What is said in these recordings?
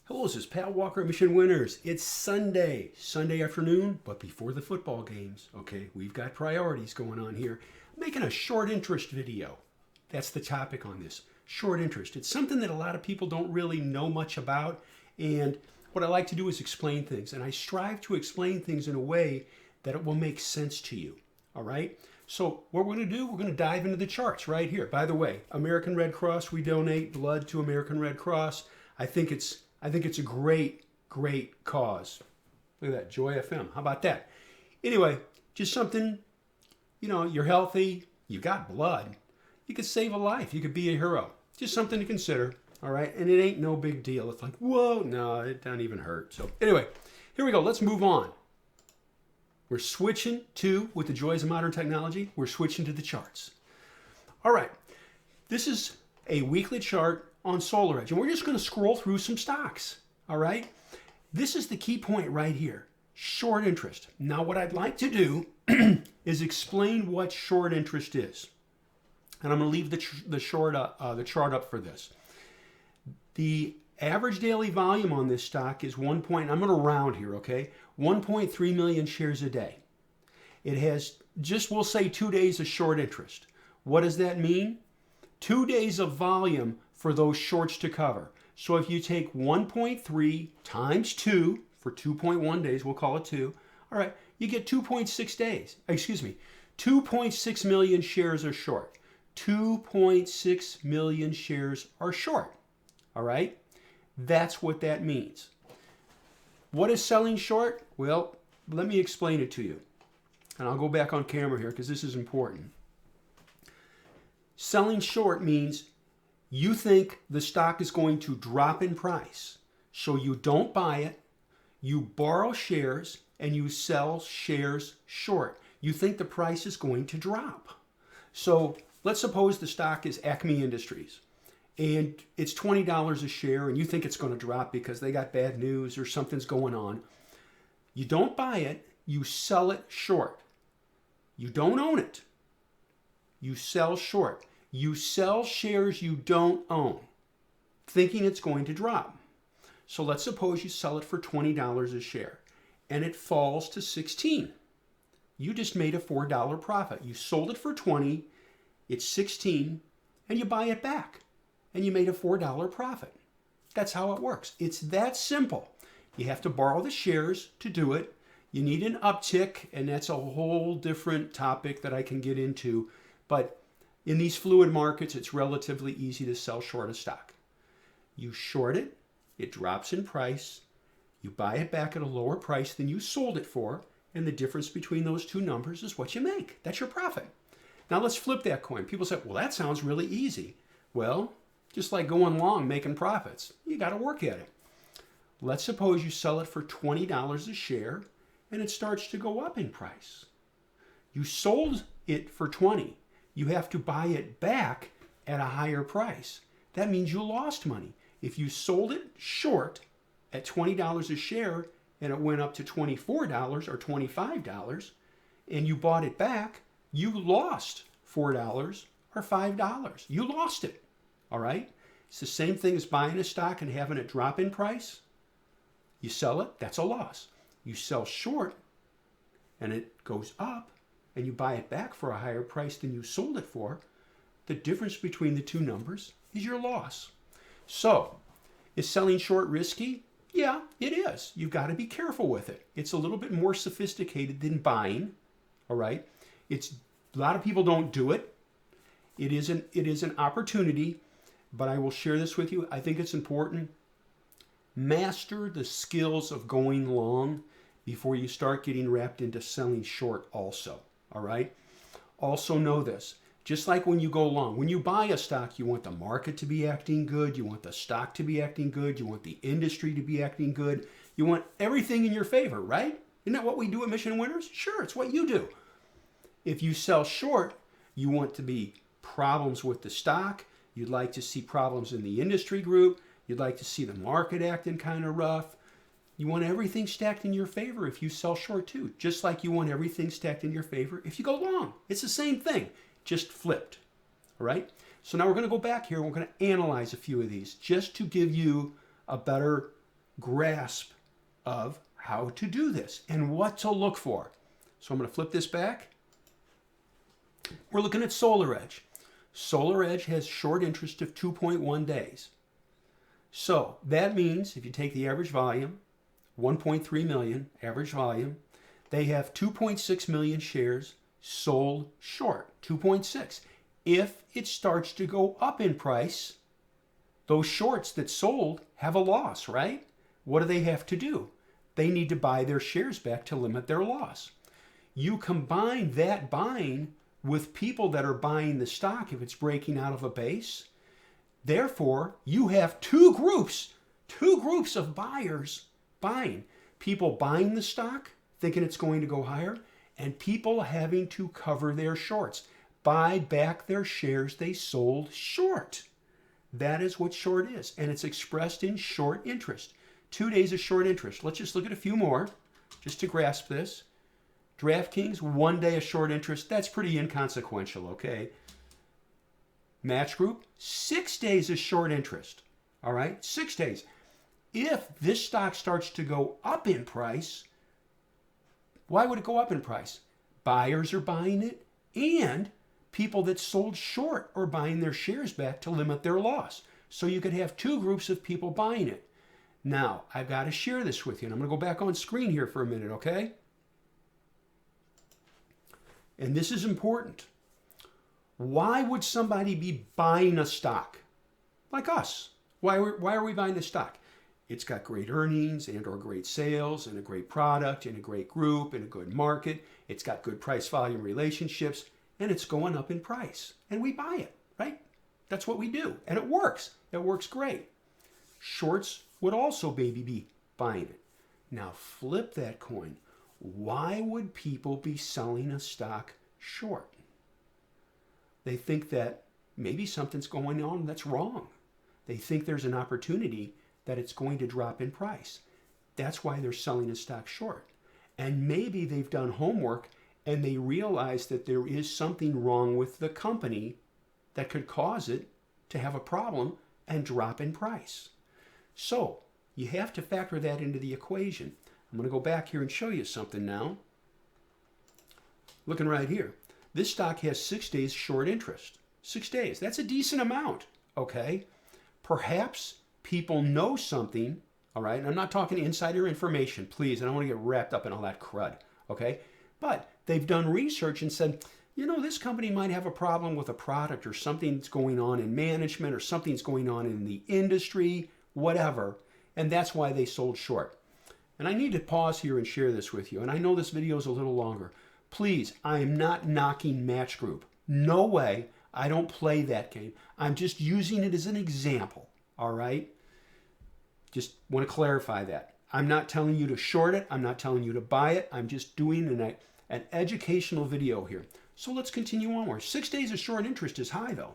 Hello, this is Pat Walker at Mission Winners. It's Sunday afternoon, but before the football games. Okay, we've got priorities going on here. I'm making a short interest video. That's the topic on this. Short interest. It's something that a lot of people don't really know much about, and what I like to do is explain things, and I strive to explain things in a way that it will make sense to you. All right? So what we're going to do, we're going to dive into the charts right here. By the way, American Red Cross, we donate blood to American Red Cross. I think it's a great cause. Look at that, Joy FM. How about that? Anyway, just something, you're healthy, you've got blood. You could save a life. You could be a hero. Just something to consider, all right? And it ain't no big deal. It's like, whoa, no, it doesn't even hurt. So anyway, here we go. Let's move on. We're switching to, with the joys of modern technology, we're switching to the charts. All right, this is a weekly chart on SolarEdge, and we're just going to scroll through some stocks, all right? This is the key point right here, short interest. Now, what I'd like to do is explain what short interest is, and I'm going to leave the chart up for this. The average daily volume on this stock is I'm going to round here, okay? 1.3 million shares a day. It has we'll say 2 days of short interest. What does that mean? 2 days of volume for those shorts to cover. So if you take 1.3 times 2 for 2.1 days, we'll call it 2. All right, you get 2.6 million shares are short. 2.6 million shares are short. All right, that's what that means. What is selling short? Well, let me explain it to you. And I'll go back on camera here because this is important. Selling short means you think the stock is going to drop in price, so you don't buy it, you borrow shares, and you sell shares short. You think the price is going to drop. So let's suppose the stock is Acme Industries, and it's $20 a share, and you think it's going to drop because they got bad news or something's going on. You don't buy it, you sell it short. You don't own it. You sell short. You sell shares you don't own, thinking it's going to drop. So let's suppose you sell it for $20 a share, and it falls to 16. You just made a $4 profit. You sold it for 20, it's 16, and you buy it back, and you made a $4 profit. That's how it works. It's that simple. You have to borrow the shares to do it. You need an uptick, and that's a whole different topic that I can get into. But in these fluid markets, it's relatively easy to sell short a stock. You short it, it drops in price, you buy it back at a lower price than you sold it for, and the difference between those two numbers is what you make. That's your profit. Now let's flip that coin. People say, well, that sounds really easy. Well, just like going long, making profits, you got to work at it. Let's suppose you sell it for $20 a share, and it starts to go up in price. You sold it for 20. You have to buy it back at a higher price. That means you lost money. If you sold it short at $20 a share and it went up to $24 or $25 and you bought it back, you lost $4 or $5. You lost it. All right? It's the same thing as buying a stock and having it drop in price. You sell it, that's a loss. You sell short and it goes up, and you buy it back for a higher price than you sold it for, the difference between the two numbers is your loss. So, is selling short risky? Yeah, it is. You've got to be careful with it. It's a little bit more sophisticated than buying, all right? A lot of people don't do it. It is an opportunity, but I will share this with you. I think it's important. Master the skills of going long before you start getting wrapped into selling short also. All right. Also know this, just like when you go long, when you buy a stock, you want the market to be acting good. You want the stock to be acting good. You want the industry to be acting good. You want everything in your favor, right? Isn't that what we do at Mission Winners? Sure, it's what you do. If you sell short, you want to be problems with the stock. You'd like to see problems in the industry group. You'd like to see the market acting kind of rough. You want everything stacked in your favor if you sell short too, just like you want everything stacked in your favor if you go long. It's the same thing, just flipped. All right? So now we're going to go back here and we're going to analyze a few of these just to give you a better grasp of how to do this and what to look for. So I'm going to flip this back. We're looking at SolarEdge. SolarEdge has short interest of 2.1 days. So that means if you take the average volume, 1.3 million average volume, they have 2.6 million shares sold short, 2.6. If it starts to go up in price, those shorts that sold have a loss, right? What do they have to do? They need to buy their shares back to limit their loss. You combine that buying with people that are buying the stock if it's breaking out of a base. Therefore, you have two groups of buyers buying. People buying the stock, thinking it's going to go higher, and people having to cover their shorts, buy back their shares they sold short. That is what short is, and it's expressed in short interest. 2 days of short interest. Let's just look at a few more just to grasp this. DraftKings, 1 day of short interest. That's pretty inconsequential, okay? Match Group, 6 days of short interest. All right, 6 days. If this stock starts to go up in price, why would it go up in price? Buyers are buying it, and people that sold short are buying their shares back to limit their loss. So you could have two groups of people buying it. Now, I've got to share this with you, and I'm going to go back on screen here for a minute, okay? And this is important. Why would somebody be buying a stock like us? Why are we buying the stock? It's got great earnings and or great sales and a great product and a great group and a good market. It's got good price volume relationships, and it's going up in price. And we buy it, right? That's what we do. And it works. It works great. Shorts would also maybe be buying it. Now flip that coin. Why would people be selling a stock short? They think that maybe something's going on that's wrong. They think there's an opportunity that it's going to drop in price. That's why they're selling a stock short. And maybe they've done homework and they realize that there is something wrong with the company that could cause it to have a problem and drop in price. So you have to factor that into the equation. I'm going to go back here and show you something now. Looking right here. This stock has 6 days short interest. 6 days. That's a decent amount, okay? Perhaps people know something, all right? And I'm not talking insider information, please. I don't want to get wrapped up in all that crud, okay? But they've done research and said, you know, this company might have a problem with a product or something's going on in management or something's going on in the industry, whatever. And that's why they sold short. And I need to pause here and share this with you. And I know this video is a little longer. Please, I am not knocking Match Group. No way. I don't play that game. I'm just using it as an example, all right? Just want to clarify that. I'm not telling you to short it. I'm not telling you to buy it. I'm just doing an educational video here. So let's continue onward. 6 days of short interest is high, though.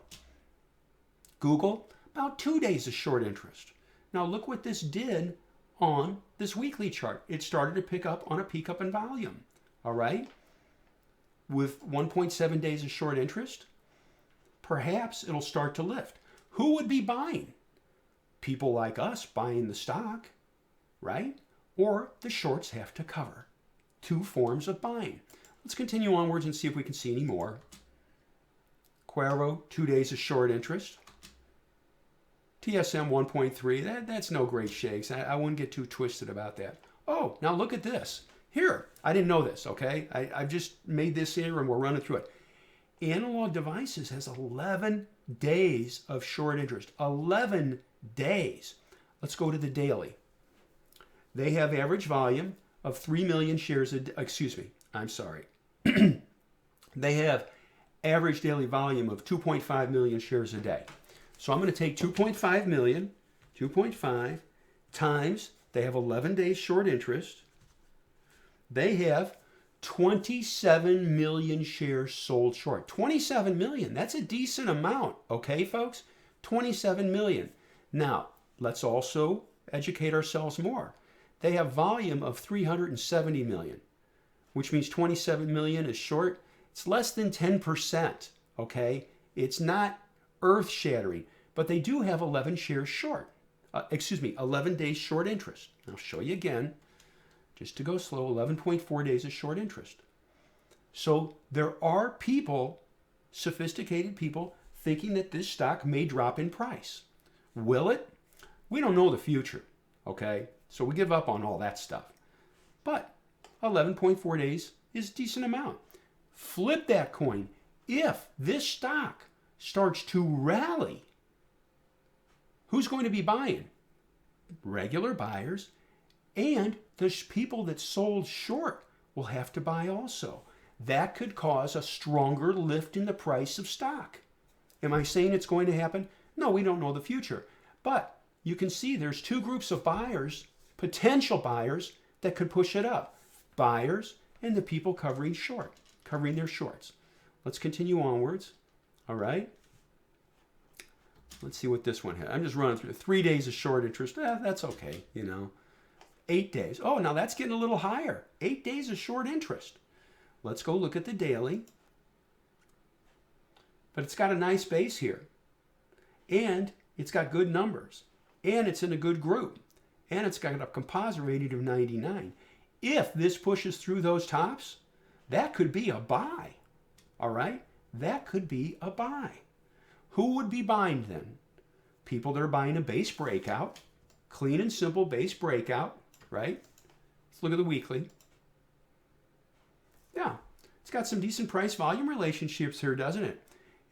Google, about 2 days of short interest. Now look what this did on this weekly chart. It started to pick up on a peak up in volume, all right? With 1.7 days of short interest, perhaps it'll start to lift. Who would be buying? People like us buying the stock, right? Or the shorts have to cover. Two forms of buying. Let's continue onwards and see if we can see any more. Quero, 2 days of short interest. TSM 1.3, that's no great shakes. I wouldn't get too twisted about that. Oh, now look at this. Here, I didn't know this, okay? I've just made this here and we're running through it. Analog Devices has 11 days of short interest. 11 days. Let's go to the daily. They have average volume of 3 million shares a day. Excuse me, I'm sorry. They have average daily volume of 2.5 million shares a day. So I'm going to take 2.5 million, 2.5 times, they have 11 days short interest. They have 27 million shares sold short. 27 million, that's a decent amount, okay, folks? 27 million. Now, let's also educate ourselves more. They have volume of 370 million, which means 27 million is short. It's less than 10%, okay? It's not earth-shattering, but they do have 11 shares short, 11 days short interest. I'll show you again, just to go slow, 11.4 days of short interest. So there are people, sophisticated people, thinking that this stock may drop in price. Will it? We don't know the future, okay? So we give up on all that stuff. But 11.4 days is a decent amount. Flip that coin. If this stock starts to rally, who's going to be buying? Regular buyers, and the people that sold short will have to buy also. That could cause a stronger lift in the price of stock. Am I saying it's going to happen? No, we don't know the future. But you can see there's two groups of buyers, potential buyers, that could push it up. Buyers and the people covering their shorts. Let's continue onwards. All right. Let's see what this one had. I'm just running through 3 days of short interest. That's okay, 8 days. Oh, now that's getting a little higher. 8 days of short interest. Let's go look at the daily. But it's got a nice base here. And it's got good numbers. And it's in a good group. And it's got a composite rating of 99. If this pushes through those tops, that could be a buy. All right? That could be a buy. Who would be buying then? People that are buying a base breakout. Clean and simple base breakout, right? Let's look at the weekly. Yeah, it's got some decent price volume relationships here, doesn't it?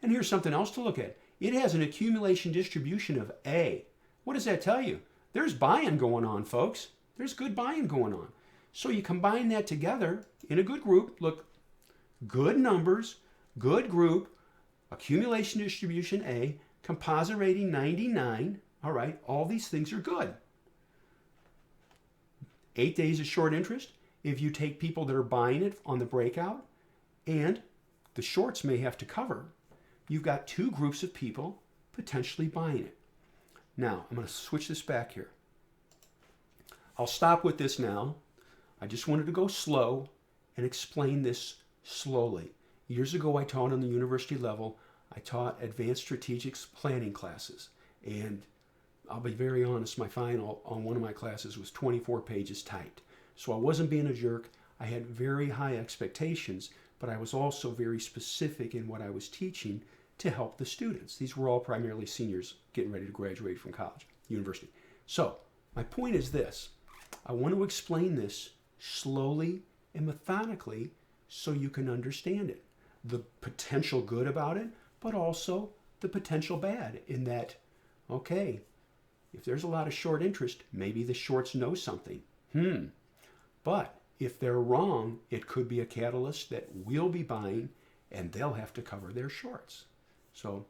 And here's something else to look at. It has an accumulation distribution of A. What does that tell you? There's buying going on, folks. There's good buying going on. So you combine that together in a good group. Look, good numbers, good group, accumulation distribution A, composite rating 99. All right, all these things are good. 8 days of short interest. If you take people that are buying it on the breakout and the shorts may have to cover, you've got two groups of people potentially buying it. Now, I'm going to switch this back here. I'll stop with this now. I just wanted to go slow and explain this slowly. Years ago, I taught on the university level. I taught advanced strategic planning classes. And I'll be very honest, my final on one of my classes was 24 pages typed. So I wasn't being a jerk. I had very high expectations, but I was also very specific in what I was teaching to help the students. These were all primarily seniors getting ready to graduate from college, university. So my point is this. I want to explain this slowly and methodically so you can understand it. The potential good about it, but also the potential bad in that, okay, if there's a lot of short interest, maybe the shorts know something. But if they're wrong, it could be a catalyst that we'll be buying and they'll have to cover their shorts. So,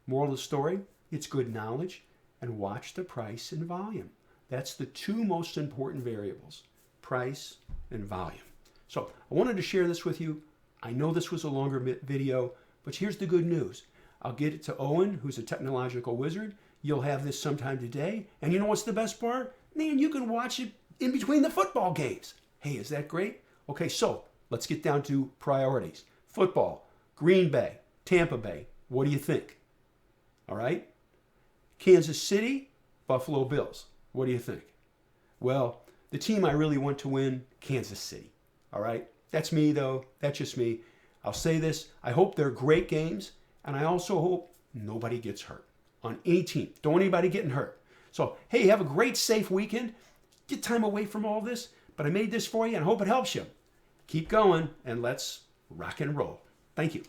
moral of the story, it's good knowledge and watch the price and volume. That's the two most important variables, price and volume. So, I wanted to share this with you. I know this was a longer video, but here's the good news. I'll get it to Owen, who's a technological wizard. You'll have this sometime today. And you know what's the best part? Man, you can watch it in between the football games. Hey, is that great? Okay, so let's get down to priorities. Football, Green Bay, Tampa Bay. What do you think? All right? Kansas City, Buffalo Bills. What do you think? Well, the team I really want to win, Kansas City. All right? That's me, though. That's just me. I'll say this. I hope they're great games, and I also hope nobody gets hurt on any team. Don't want anybody getting hurt. So, hey, have a great, safe weekend. Get time away from all this, but I made this for you and I hope it helps you. Keep going, and let's rock and roll. Thank you.